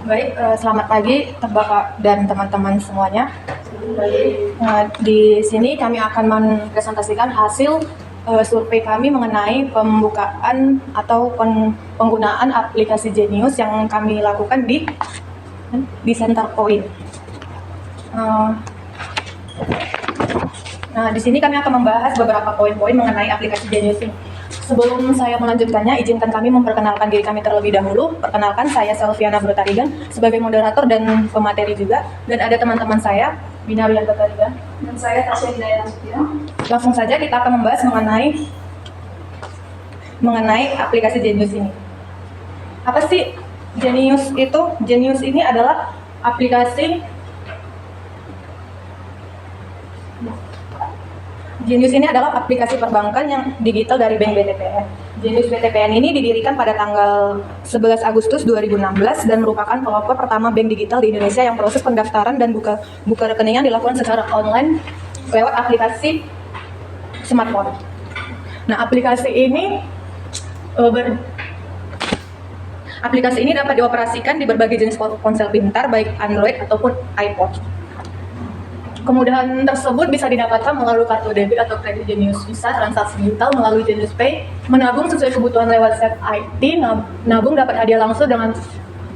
Baik, selamat pagi Bapak dan teman-teman semuanya. Di sini kami akan mempresentasikan hasil survei kami mengenai pembukaan atau penggunaan aplikasi Genius yang kami lakukan di Centerpoint. Nah, di sini kami akan membahas beberapa poin-poin mengenai aplikasi Genius ini. Sebelum saya melanjutkannya, izinkan kami memperkenalkan diri kami terlebih dahulu. Perkenalkan, saya Selviana Brotarigan sebagai moderator dan pemateri juga. Dan ada teman-teman saya, Bina Rian Brotarigan, dan saya Tasya Hidayat Nasution. Langsung saja kita akan membahas mengenai aplikasi Genius ini. Apa sih Genius itu? Genius ini adalah aplikasi perbankan yang digital dari Bank BTPN. Genius BTPN ini didirikan pada tanggal 11 Agustus 2016 dan merupakan pelopor pertama bank digital di Indonesia yang proses pendaftaran dan buka rekening yang dilakukan secara online lewat aplikasi smartphone. Nah, aplikasi ini dapat dioperasikan di berbagai jenis ponsel pintar baik Android ataupun iPhone. Kemudahan tersebut bisa didapatkan melalui kartu debit atau kredit Genius Visa, transaksi digital melalui Genius Pay, menabung sesuai kebutuhan lewat Set IT, nabung dapat hadiah langsung dengan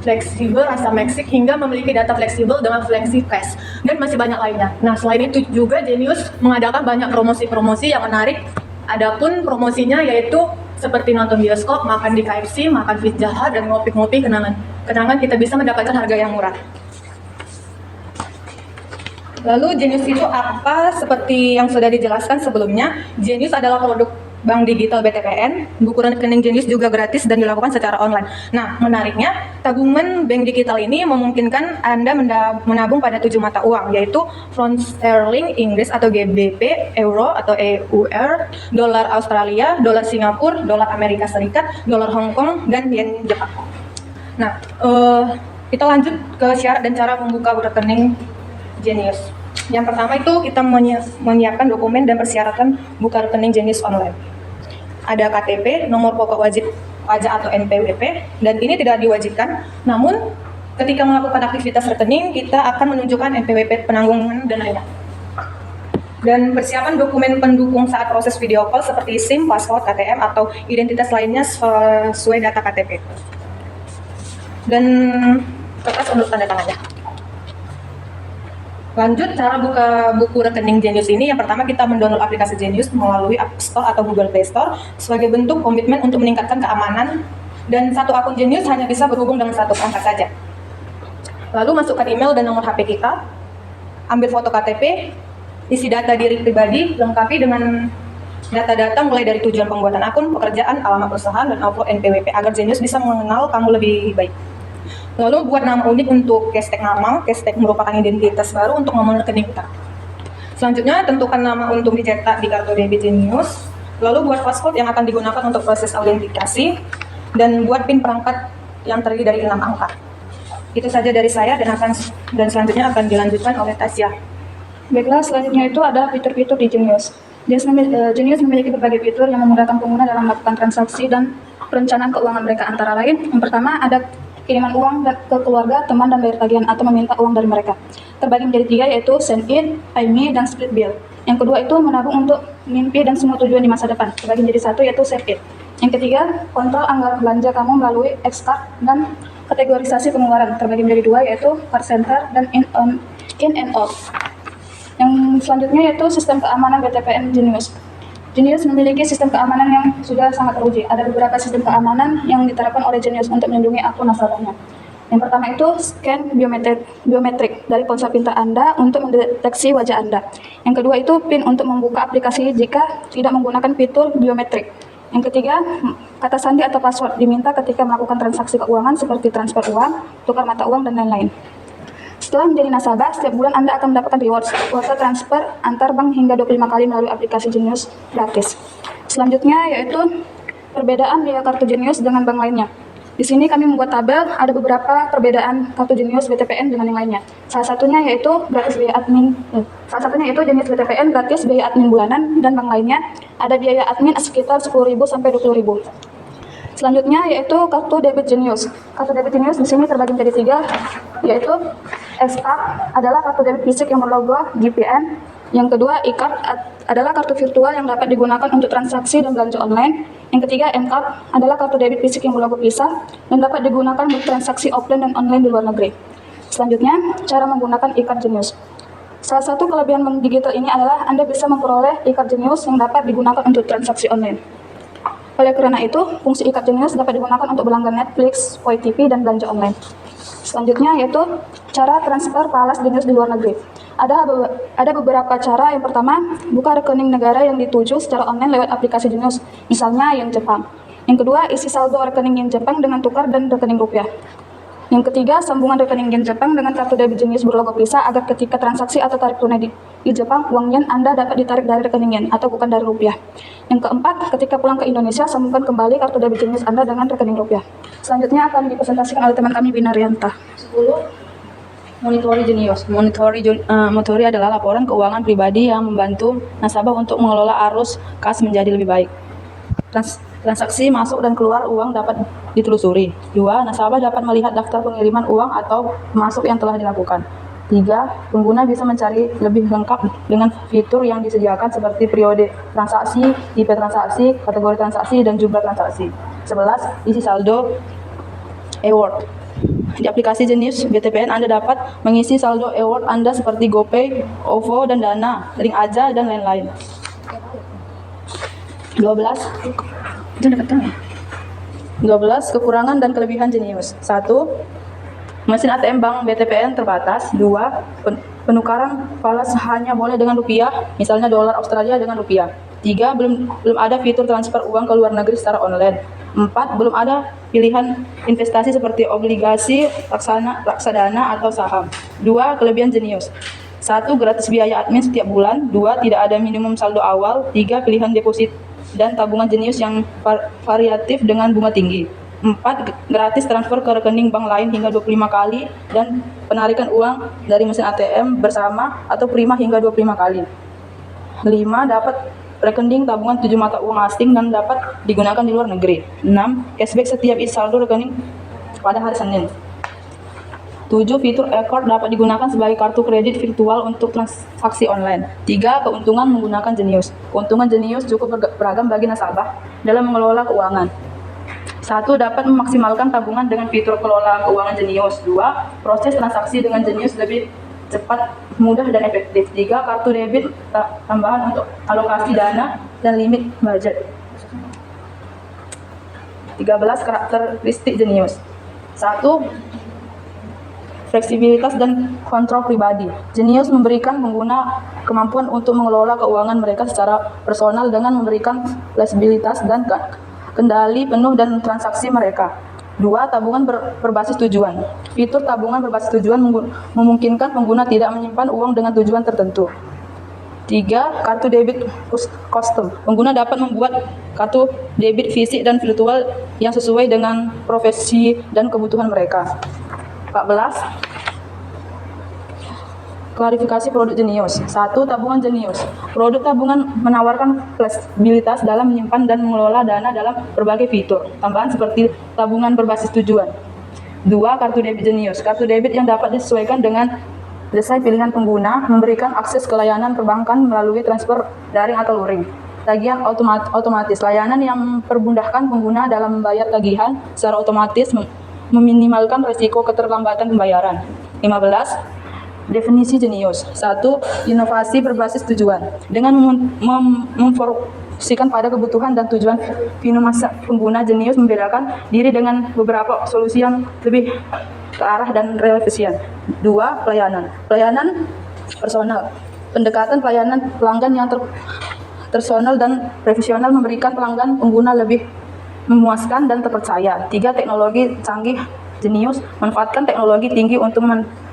fleksibel rasa Meksik, hingga memiliki data fleksibel dengan Flexi Cash, dan masih banyak lainnya. Nah, selain itu juga Genius mengadakan banyak promosi-promosi yang menarik. Adapun promosinya yaitu seperti nonton bioskop, makan di KFC, makan pizza hut, dan ngopi-ngopi kenangan kita bisa mendapatkan harga yang murah. Lalu Genius itu apa? Seperti yang sudah dijelaskan sebelumnya, Genius adalah produk bank digital BTPN. Buku rekening Genius juga gratis dan dilakukan secara online. Nah, menariknya, tabungan bank digital ini memungkinkan Anda menabung pada 7 mata uang, yaitu pound sterling Inggris atau GBP, euro atau EUR, dolar Australia, dolar Singapura, dolar Amerika Serikat, dolar Hong Kong, dan yen Jepang. Nah, kita lanjut ke syarat dan cara membuka rekening Genius. Yang pertama itu kita menyiapkan dokumen dan persyaratan buka rekening Genius online. Ada KTP, nomor pokok wajib pajak atau NPWP, dan ini tidak diwajibkan. Namun, ketika melakukan aktivitas rekening, kita akan menunjukkan NPWP penanggungan dan lainnya. Dan persiapan dokumen pendukung saat proses video call seperti SIM, paspor, KTM, atau identitas lainnya sesuai data KTP. Dan kertas untuk tanda tangannya. Lanjut, cara buka buku rekening Genius ini, yang pertama kita mendownload aplikasi Genius melalui App Store atau Google Play Store sebagai bentuk komitmen untuk meningkatkan keamanan, dan satu akun Genius hanya bisa berhubung dengan satu perangkat saja. Lalu masukkan email dan nomor HP kita, ambil foto KTP, isi data diri pribadi, lengkapi dengan data-data mulai dari tujuan pembuatan akun, pekerjaan, alamat perusahaan, dan upload NPWP agar Genius bisa mengenal kamu lebih baik. Lalu buat nama unik untuk hashtag nama. Hashtag merupakan identitas baru untuk nomor rekening kita. Selanjutnya tentukan nama untuk dicetak di kartu debit Genius. Lalu buat password yang akan digunakan untuk proses autentikasi, dan buat PIN perangkat yang terdiri dari 6 angka. Itu saja dari saya, dan selanjutnya akan dilanjutkan oleh Tasya. Baiklah, selanjutnya itu ada fitur-fitur di Genius. Genius memiliki berbagai fitur yang memudahkan pengguna dalam melakukan transaksi dan perencanaan keuangan mereka. Antara lain, yang pertama ada kiriman uang ke keluarga, teman, dan bayar tagihan atau meminta uang dari mereka. Terbagi menjadi 3, yaitu Send In, Pay Me, dan Split Bill. Yang kedua itu menabung untuk mimpi dan semua tujuan di masa depan. Terbagi menjadi 1, yaitu Save It. Yang ketiga, kontrol anggaran belanja kamu melalui X-Card dan kategorisasi pengeluaran. Terbagi menjadi 2, yaitu Card Center dan In and Out. Yang selanjutnya yaitu sistem keamanan BTPN Genius. Genius memiliki sistem keamanan yang sudah sangat teruji. Ada beberapa sistem keamanan yang diterapkan oleh Genius untuk melindungi akun nasabahnya. Yang pertama itu scan biometrik dari ponsel pintar Anda untuk mendeteksi wajah Anda. Yang kedua itu PIN untuk membuka aplikasi jika tidak menggunakan fitur biometrik. Yang ketiga, kata sandi atau password diminta ketika melakukan transaksi keuangan seperti transfer uang, tukar mata uang, dan lain-lain. Setelah menjadi nasabah, setiap bulan Anda akan mendapatkan rewards, kuota transfer antar bank hingga 25 kali melalui aplikasi Genius gratis. Selanjutnya yaitu perbedaan biaya kartu Genius dengan bank lainnya. Di sini kami membuat tabel, ada beberapa perbedaan kartu Genius BTPN dengan yang lainnya. Salah satunya yaitu Genius BTPN gratis biaya admin bulanan, dan bank lainnya ada biaya admin sekitar 10.000 sampai 20.000. Selanjutnya yaitu kartu debit Genius. Kartu debit Genius di sini terbagi menjadi 3, yaitu S-Card adalah kartu debit fisik yang berlogo GPN. Yang kedua, E-Card adalah kartu virtual yang dapat digunakan untuk transaksi dan belanja online. Yang ketiga, M-Card adalah kartu debit fisik yang berlogo Visa dan dapat digunakan untuk transaksi offline dan online di luar negeri. Selanjutnya, cara menggunakan E-Card Genius. Salah satu kelebihan bank digital ini adalah Anda bisa memperoleh E-Card Genius yang dapat digunakan untuk transaksi online. Oleh karena itu, fungsi E-Card Genius dapat digunakan untuk berlangganan Netflix, Pay TV, dan belanja online. Selanjutnya yaitu cara transfer falas Genius di luar negeri. Ada beberapa cara. Yang pertama, buka rekening negara yang dituju secara online lewat aplikasi Genius, misalnya Yen Jepang. Yang kedua, isi saldo rekening Yen Jepang dengan tukar dan rekening rupiah. Yang ketiga, sambungan rekening Yen Jepang dengan kartu debit Genius berlogo Visa agar ketika transaksi atau tarik tunai di Jepang, uang Yen Anda dapat ditarik dari rekening Yen atau bukan dari rupiah. Yang keempat, ketika pulang ke Indonesia, sambungkan kembali kartu debit Genius Anda dengan rekening rupiah. Selanjutnya akan dipresentasikan oleh teman kami Binarianta. 10. Monitoring Genius. Monitoring adalah laporan keuangan pribadi yang membantu nasabah untuk mengelola arus kas menjadi lebih baik. Transaksi masuk dan keluar uang dapat ditelusuri. 2. Nasabah dapat melihat daftar pengiriman uang atau masuk yang telah dilakukan. 3. Pengguna bisa mencari lebih lengkap dengan fitur yang disediakan seperti periode transaksi, tipe transaksi, kategori transaksi, dan jumlah transaksi. 11. Isi saldo e-wallet. Di aplikasi Genius BTPN Anda dapat mengisi saldo e-wallet Anda seperti GoPay, OVO, dan Dana, Link Aja, dan lain-lain. 12. Kekurangan dan kelebihan Genius. 1. Mesin ATM Bank BTPN terbatas. 2. Penukaran falas hanya boleh dengan rupiah, misalnya dolar Australia dengan rupiah. 3. Belum ada fitur transfer uang ke luar negeri secara online. 4. Belum ada pilihan investasi seperti obligasi, reksadana, atau saham. 2. Kelebihan Genius. 1. Gratis biaya admin setiap bulan. 2. Tidak ada minimum saldo awal. 3. Pilihan deposit dan tabungan Genius yang variatif dengan bunga tinggi. 4. Gratis transfer ke rekening bank lain hingga 25 kali dan penarikan uang dari mesin ATM bersama atau prima hingga 25 kali. 5. Dapat rekening tabungan 7 mata uang asing dan dapat digunakan di luar negeri. 6. Cashback setiap isi saldo rekening pada hari Senin. 7. Fitur e-card dapat digunakan sebagai kartu kredit virtual untuk transaksi online. 3. Keuntungan menggunakan Genius. Keuntungan Genius cukup beragam bagi nasabah dalam mengelola keuangan. 1. Dapat memaksimalkan tabungan dengan fitur kelola keuangan Genius. 2. Proses transaksi dengan Genius lebih cepat, mudah, dan efektif. 3. Kartu debit tambahan untuk alokasi dana dan limit budget. 13. Karakteristik Genius. 1. Fleksibilitas dan kontrol pribadi. Genius memberikan pengguna kemampuan untuk mengelola keuangan mereka secara personal dengan memberikan fleksibilitas dan kendali penuh dan transaksi mereka. 2. Tabungan berbasis tujuan. Fitur tabungan berbasis tujuan memungkinkan pengguna tidak menyimpan uang dengan tujuan tertentu. 3. Kartu debit custom. Pengguna dapat membuat kartu debit fisik dan virtual yang sesuai dengan profesi dan kebutuhan mereka. 14. Klarifikasi produk Genius. 1. Tabungan Genius. Produk tabungan menawarkan fleksibilitas dalam menyimpan dan mengelola dana dalam berbagai fitur tambahan seperti tabungan berbasis tujuan. 2. Kartu debit Genius. Kartu debit yang dapat disesuaikan dengan desain pilihan pengguna, memberikan akses ke layanan perbankan melalui transfer daring atau luring. Tagihan otomatis. Layanan yang mempermudahkan pengguna dalam membayar tagihan secara otomatis, meminimalkan risiko keterlambatan pembayaran. 15. Definisi Genius. 1. Inovasi berbasis tujuan. Dengan memfokuskan pada kebutuhan dan tujuan pengguna, Genius membedakan diri dengan beberapa solusi yang lebih terarah dan relevan. 2. Pelayanan personal. Pendekatan pelayanan pelanggan yang personal dan profesional memberikan pelanggan pengguna lebih memuaskan dan terpercaya. 3. Teknologi canggih. Genius manfaatkan teknologi tinggi untuk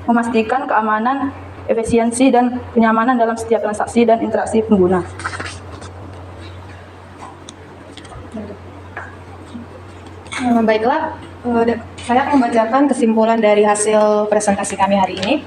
memastikan keamanan, efisiensi, dan kenyamanan dalam setiap transaksi dan interaksi pengguna. Baiklah, saya akan membacakan kesimpulan dari hasil presentasi kami hari ini.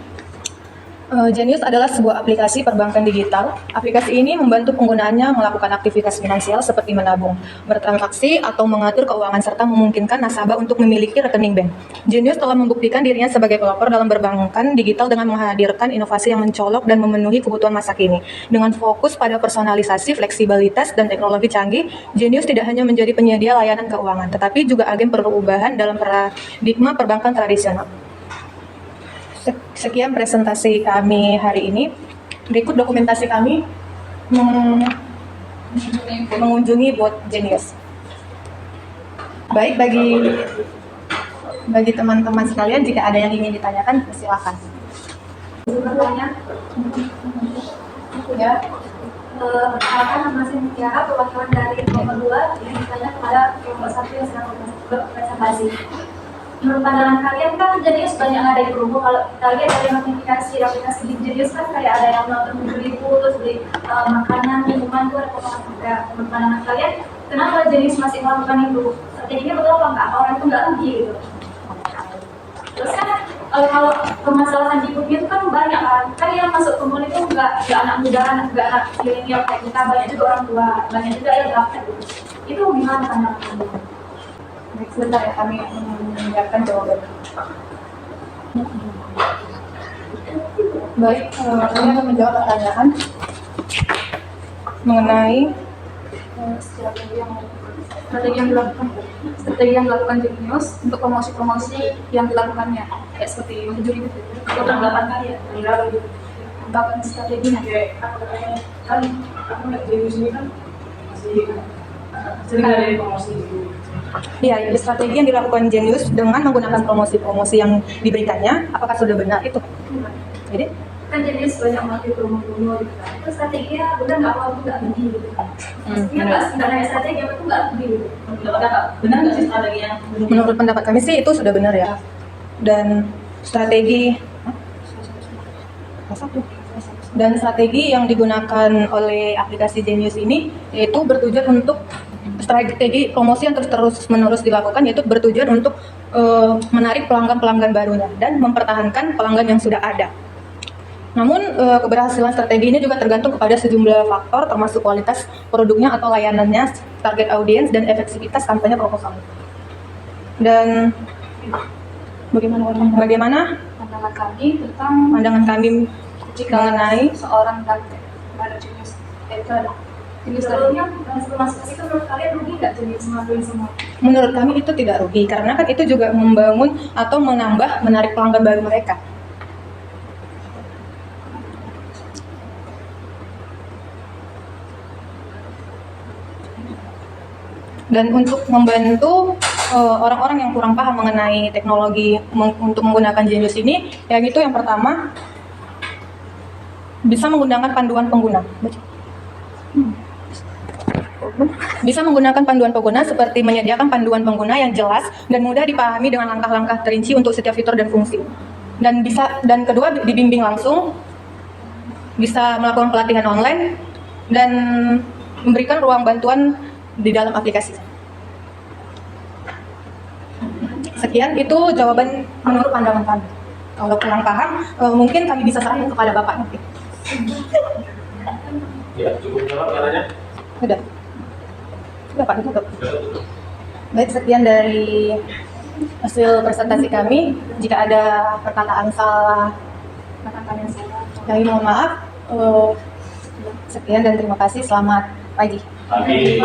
Genius adalah sebuah aplikasi perbankan digital. Aplikasi ini membantu penggunaannya melakukan aktivitas finansial seperti menabung, bertransaksi, atau mengatur keuangan serta memungkinkan nasabah untuk memiliki rekening bank. Genius telah membuktikan dirinya sebagai pelopor dalam perbankan digital dengan menghadirkan inovasi yang mencolok dan memenuhi kebutuhan masa kini. Dengan fokus pada personalisasi, fleksibilitas, dan teknologi canggih, Genius tidak hanya menjadi penyedia layanan keuangan, tetapi juga agen perubahan dalam paradigma perbankan tradisional. Sekian presentasi kami hari ini. Berikut dokumentasi kami mengunjungi bot Genius. Baik, bagi teman-teman sekalian, jika ada yang ingin ditanyakan, silakan. Ya, apakah masih bicara perwakilan dari kelompok 2 yang ditanya kepada kelompok 1 yang sedang berpresentasi? Menurut pandangan kalian kan Genius banyak ada di Perubo. Kalau kita lihat dari aplikasi di Genius kan kayak ada yang nonton 7.000, terus beli makanan, minuman, itu ada potongan juga. Menurut pandangan kalian, kenapa Genius masih melakukan itu? Strateginya betul apa enggak? Orang itu nggak rugi gitu. Terus kan kalau permasalahan di Perubo itu kan banyak kan yang masuk kumpul itu nggak anak muda, nggak anak milenial kayak kita, banyak juga orang tua, banyak juga yang daftar gitu. Itu gimana pandangan kalian? Baik, sebentar ya, kami menyiapkan jawaban. Baik, kami akan menjawab pertanyaan mengenai Strategi yang dilakukan Genius untuk promosi-promosi yang dilakukannya, kayak seperti 7.000 atau 8 kali ya, bahkan strateginya. Kan aku lihat Genius ini kan masih sering ada promosi. Iya, strategi yang dilakukan Genius dengan menggunakan promosi-promosi yang diberikannya, apakah sudah benar itu? Jadi, Kan Genius banyak melakukan promo-promo gitu kan. Itu strateginya benar nggak mau nggak rugi gitu kan. Maksudnya nggak hanya strategi, apa tuh nggak rugi gitu. Benar nggak sih strateginya? menurut pendapat kami sih itu sudah benar ya. Dan strategi yang digunakan oleh aplikasi Genius ini yaitu bertujuan untuk strategi promosi yang terus menerus dilakukan, yaitu bertujuan untuk menarik pelanggan-pelanggan barunya dan mempertahankan pelanggan yang sudah ada. Namun keberhasilan strategi ini juga tergantung kepada sejumlah faktor, termasuk kualitas produknya atau layanannya, target audiens, dan efektivitas kampanye proposal. Dan bagaimana Pandangan kami tentang pandangan kami jika mengenai seorang target pada Genius itu ada Genius tadi. Sebelumnya sebelum masuk ke situ menurut kalian rugi nggak Genius ngelakuin semua? menurut kami itu tidak rugi, karena kan itu juga membangun atau menambah menarik pelanggan baru mereka. Dan untuk membantu orang-orang yang kurang paham mengenai teknologi untuk menggunakan Genius ini, yang itu yang pertama bisa menggunakan panduan pengguna. Bisa menggunakan panduan pengguna seperti menyediakan panduan pengguna yang jelas dan mudah dipahami dengan langkah-langkah terinci untuk setiap fitur dan fungsi. Dan kedua dibimbing langsung, bisa melakukan pelatihan online dan memberikan ruang bantuan di dalam aplikasi. Sekian, itu jawaban menurut pandangan kami. Kalau kurang paham, mungkin kami bisa serahkan kepada Bapak nanti. Ya, cukup jawab caranya. Sudah. Sudah Pak, ditutup. Baik, sekian dari hasil presentasi kami. Jika ada perkataan salah, kami mohon maaf. Sekian dan terima kasih. Selamat pagi. Pagi.